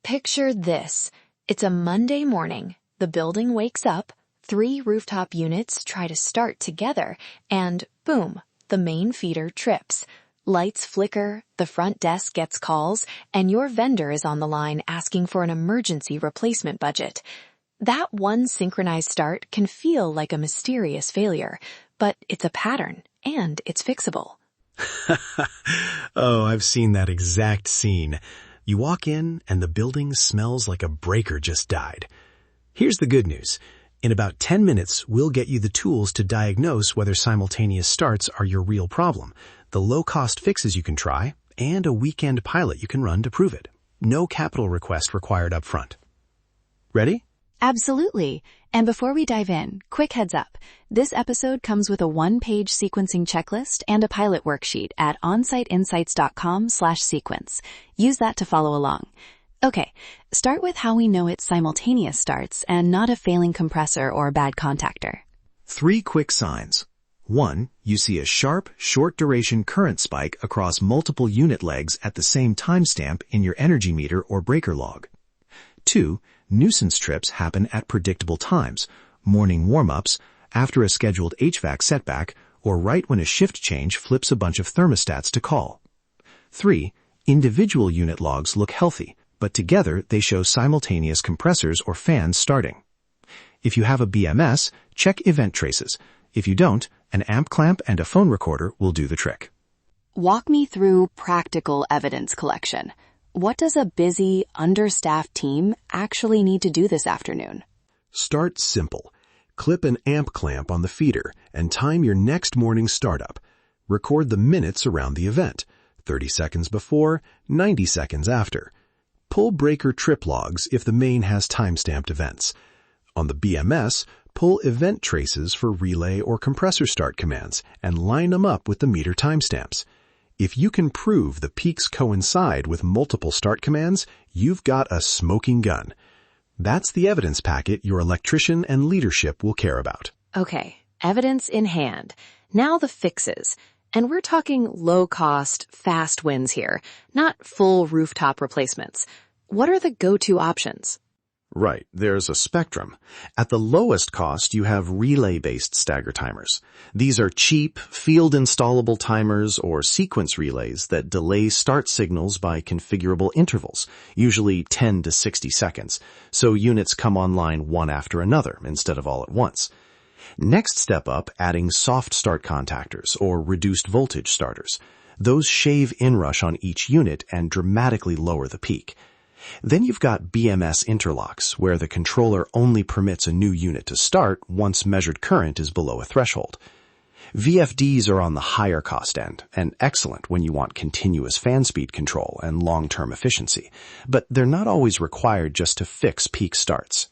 Picture this. It's a Monday morning. The building wakes up, 3 rooftop units try to start together, and boom, the main feeder trips. Lights flicker, the front desk gets calls, and your vendor is on the line asking for an emergency replacement budget. That one synchronized start can feel like a mysterious failure, but it's a pattern, and it's fixable. Oh, I've seen that exact scene. You walk in, and the building smells like a breaker just died. Here's the good news. In about 10 minutes, we'll get you the tools to diagnose whether simultaneous starts are your real problem, the low-cost fixes you can try, and a weekend pilot you can run to prove it. No capital request required up front. Ready? Absolutely. And before we dive in, quick heads up. This episode comes with a 1-page sequencing checklist and a pilot worksheet at onsiteinsights.com/sequence. Use that to follow along. Okay, start with how we know it's simultaneous starts and not a failing compressor or bad contactor. 3 quick signs. 1, you see a sharp, short-duration current spike across multiple unit legs at the same timestamp in your energy meter or breaker log. 2, nuisance trips happen at predictable times, morning warm-ups, after a scheduled HVAC setback, or right when a shift change flips a bunch of thermostats to call. 3, individual unit logs look healthy, but together they show simultaneous compressors or fans starting. If you have a BMS, check event traces. If you don't, an amp clamp and a phone recorder will do the trick. Walk me through practical evidence collection. What does a busy, understaffed team actually need to do this afternoon? Start simple. Clip an amp clamp on the feeder and time your next morning startup. Record the minutes around the event, 30 seconds before, 90 seconds after. Pull breaker trip logs if the main has timestamped events. On the BMS, pull event traces for relay or compressor start commands and line them up with the meter timestamps. If you can prove the peaks coincide with multiple start commands, you've got a smoking gun. That's the evidence packet your electrician and leadership will care about. Okay, evidence in hand. Now the fixes. And we're talking low-cost, fast wins here, not full rooftop replacements. What are the go-to options? Right, there's a spectrum. At the lowest cost, you have relay-based stagger timers. These are cheap, field-installable timers or sequence relays that delay start signals by configurable intervals, usually 10 to 60 seconds, so units come online one after another instead of all at once. Next step up, adding soft start contactors or reduced voltage starters. Those shave inrush on each unit and dramatically lower the peak. Then you've got BMS interlocks, where the controller only permits a new unit to start once measured current is below a threshold. VFDs are on the higher cost end, and excellent when you want continuous fan speed control and long-term efficiency, but they're not always required just to fix peak starts.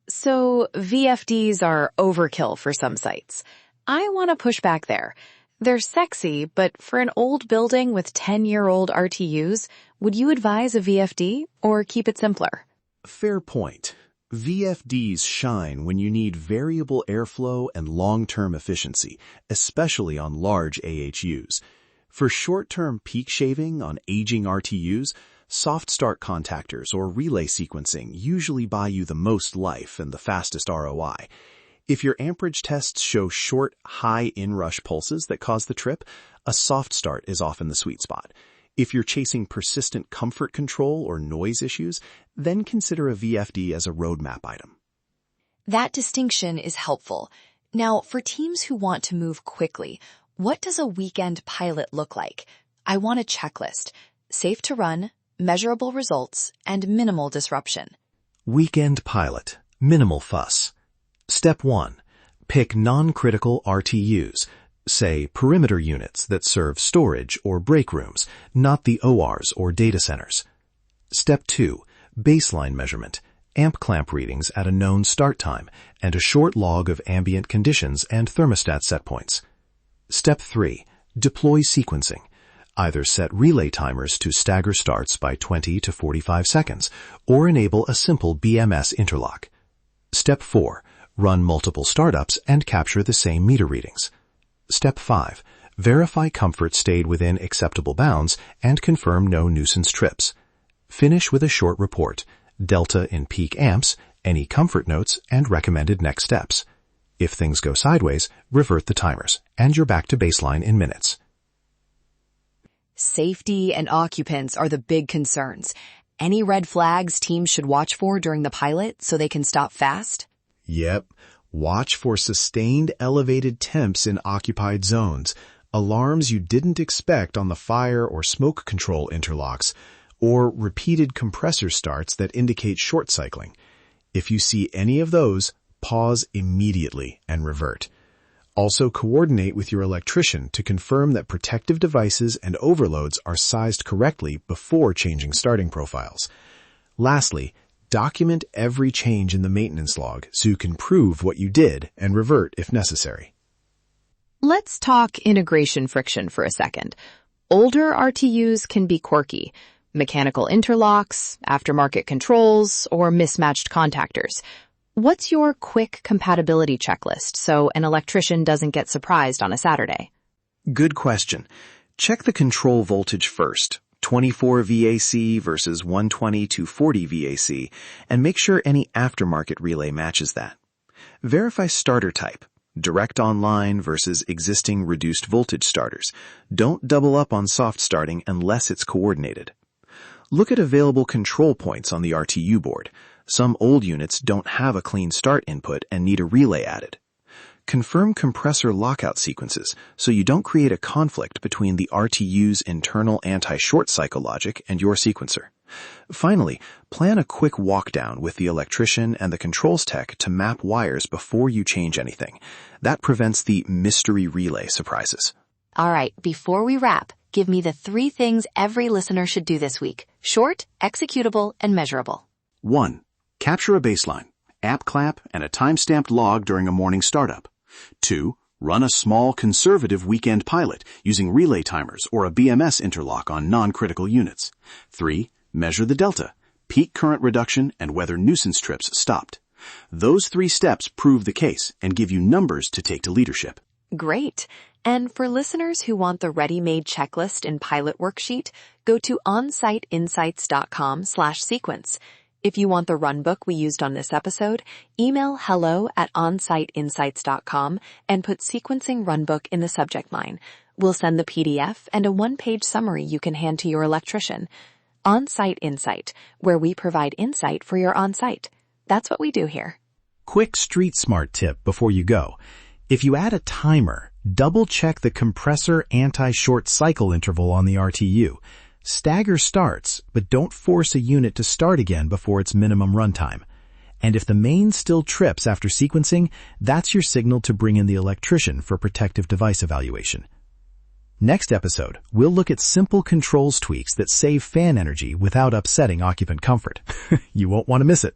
So VFDs are overkill for some sites. I want to push back there. They're sexy, but for an old building with 10-year-old RTUs, would you advise a VFD or keep it simpler? Fair point. VFDs shine when you need variable airflow and long-term efficiency, especially on large AHUs. For short-term peak shaving on aging RTUs, soft start contactors or relay sequencing usually buy you the most life and the fastest ROI. If your amperage tests show short, high inrush pulses that cause the trip, a soft start is often the sweet spot. If you're chasing persistent comfort control or noise issues, then consider a VFD as a roadmap item. That distinction is helpful. Now, for teams who want to move quickly, what does a weekend pilot look like? I want a checklist. Safe to run, measurable results, and minimal disruption. Weekend pilot. Minimal fuss. Step 1. Pick non-critical RTUs, say perimeter units that serve storage or break rooms, not the ORs or data centers. Step 2. Baseline measurement. Amp clamp readings at a known start time and a short log of ambient conditions and thermostat set points. Step 3. Deploy sequencing. Either set relay timers to stagger starts by 20 to 45 seconds or enable a simple BMS interlock. Step 4. Run multiple startups and capture the same meter readings. Step 5. Verify comfort stayed within acceptable bounds and confirm no nuisance trips. Finish with a short report. delta in peak amps, any comfort notes, and recommended next steps. If things go sideways, revert the timers, and you're back to baseline in minutes. Safety and occupants are the big concerns. Any red flags teams should watch for during the pilot so they can stop fast? Yep. Watch for sustained elevated temps in occupied zones, alarms you didn't expect on the fire or smoke control interlocks, or repeated compressor starts that indicate short cycling. If you see any of those, pause immediately and revert. Also, coordinate with your electrician to confirm that protective devices and overloads are sized correctly before changing starting profiles. Lastly, document every change in the maintenance log so you can prove what you did and revert if necessary. Let's talk integration friction for a second. Older RTUs can be quirky. Mechanical interlocks, aftermarket controls, or mismatched contactors. What's your quick compatibility checklist so an electrician doesn't get surprised on a Saturday? Good question. Check the control voltage first, 24 VAC versus 120 to 40 VAC, and make sure any aftermarket relay matches that. Verify starter type, direct online versus existing reduced voltage starters. Don't double up on soft starting unless it's coordinated. Look at available control points on the RTU board. Some old units don't have a clean start input and need a relay added. Confirm compressor lockout sequences so you don't create a conflict between the RTU's internal anti-short cycle logic and your sequencer. Finally, plan a quick walkdown with the electrician and the controls tech to map wires before you change anything. That prevents the mystery relay surprises. All right, before we wrap, give me the 3 things every listener should do this week. Short, executable, and measurable. 1. Capture a baseline, app clap, and a time-stamped log during a morning startup. 2. Run a small conservative weekend pilot using relay timers or a BMS interlock on non-critical units. 3. Measure the delta, peak current reduction, and whether nuisance trips stopped. Those 3 steps prove the case and give you numbers to take to leadership. Great. And for listeners who want the ready-made checklist and pilot worksheet, go to onsiteinsights.com/sequence. If you want the runbook we used on this episode, email hello@onsiteinsights.com and put sequencing runbook in the subject line. We'll send the PDF and a 1-page summary you can hand to your electrician. On-Site Insight, where we provide insight for your on-site. That's what we do here. Quick street smart tip before you go. If you add a timer, double-check the compressor anti-short cycle interval on the RTU. Stagger starts, but don't force a unit to start again before its minimum runtime. And if the main still trips after sequencing, that's your signal to bring in the electrician for protective device evaluation. Next episode, we'll look at simple controls tweaks that save fan energy without upsetting occupant comfort. You won't want to miss it.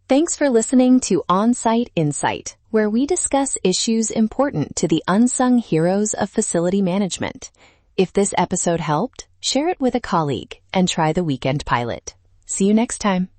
Thanks for listening to On-Site Insight, where we discuss issues important to the unsung heroes of facility management. If this episode helped, share it with a colleague and try the weekend pilot. See you next time.